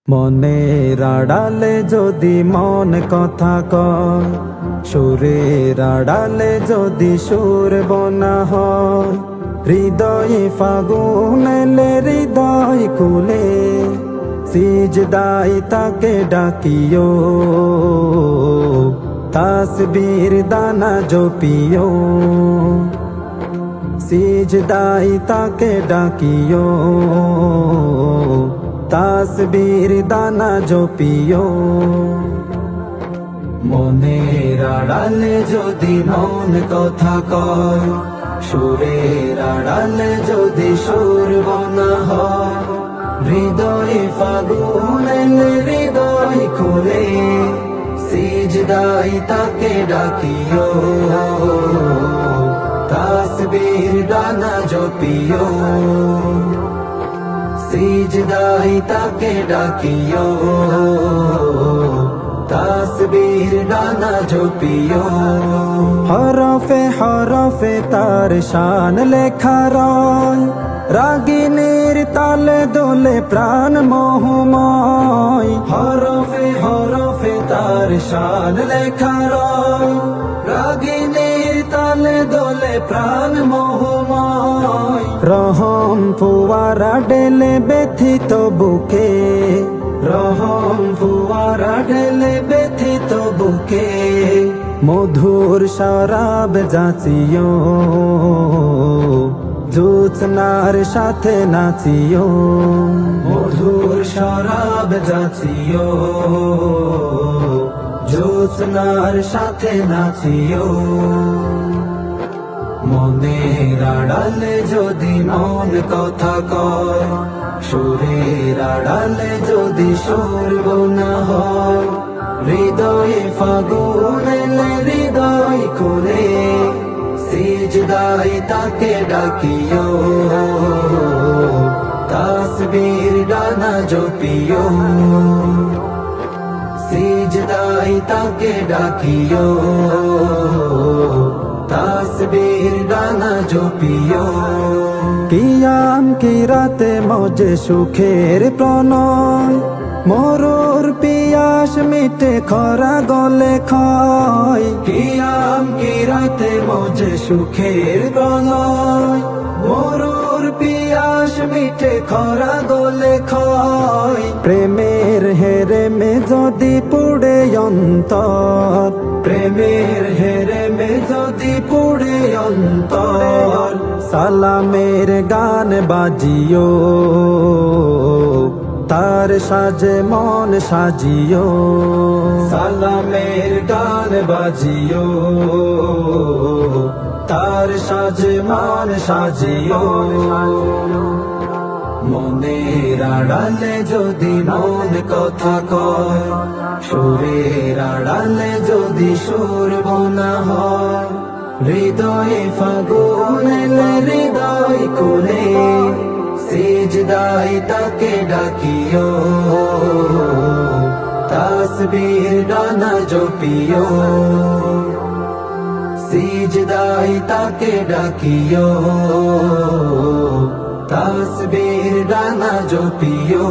মনের আড়ালে যদি মন কথা কয়, সুরের আড়ালে যদি সুর বনা হয়, হৃদয়ে ফাগুন এলে হৃদয় কুলে, সিজদায় তাকে ডাকিও, তাসবীর দানা জপিও, সিজদায় তাকে ডাকিও, তাসবীর দানা জপিও। মনের আড়ালে যদি মন কথা কয়, সুরের আড়ালে যদি সুর বনা হয়, হৃদয়ে ফাগুন এলে হৃদয় খুলে, সিজদায় তাকে ডাকিও, তাসবীর দানা জপিও, সিজদায় তাকে ডাকিও, তাসবীর দানা জপিও। হরফে হরফে তার শান লেখা রয়, রাগিনীর তালে দোলে প্রাণ মোহময়। হরফে হরফে তার শান লেখা রয়, রাগিনীর তালে দোলে প্রাণ মোহময়। রহম ফুয়ারা ঢেলে ব্যথিত বুকে, রহম ফুয়ারা ঢেলে ব্যথিত বুকে, মধুর শরাব যাচিও, জোছনার সাথে নাচিও, মধুর শরাব যাচিও, জোছনার সাথে নাচিও। মনের আড়ালে যদি মন কথা কয়, সুরের আড়ালে যদি সুর বনা হয়, হৃদয়ে ফাগুন এলে হৃদয় খুলে, সিজদায় তাকে ডাকিও, তাসবীর দানা জপিও, সিজদায় তাকে ডাকিও, তাসবীর দানা জপিও। কিয়াম কি রাতে মজে সুখের প্রণয়, মরুর পিয়াস মিটে খরা গলে ক্ষয়। কিয়াম কি রাতে মজে সুখের প্রণয়, মরুর পিয়াস মিটে খরা গলে ক্ষয়। প্রেমের হেরে মে যদি পুড়ে অন্তর, প্রেমের হেরে মে যদি পুড়ে অন্তর, সালামের গান বাজিও, তার সাজে মন সাজিও, সালামের গান বাজিও, তার সাজে মন সাজিও। মনের আড়ালে যদি মন কথা কয়, সুরের আড়ালে যদি সুর বনা হয়, হৃদয়ে ফাগুন এলে হৃদয় খুলে, সিজদায় তাকে ডাকিও, তাসবীর দানা জপিও, সিজদায় তাকে ডাকিও, তাসবীর দানা জপিও।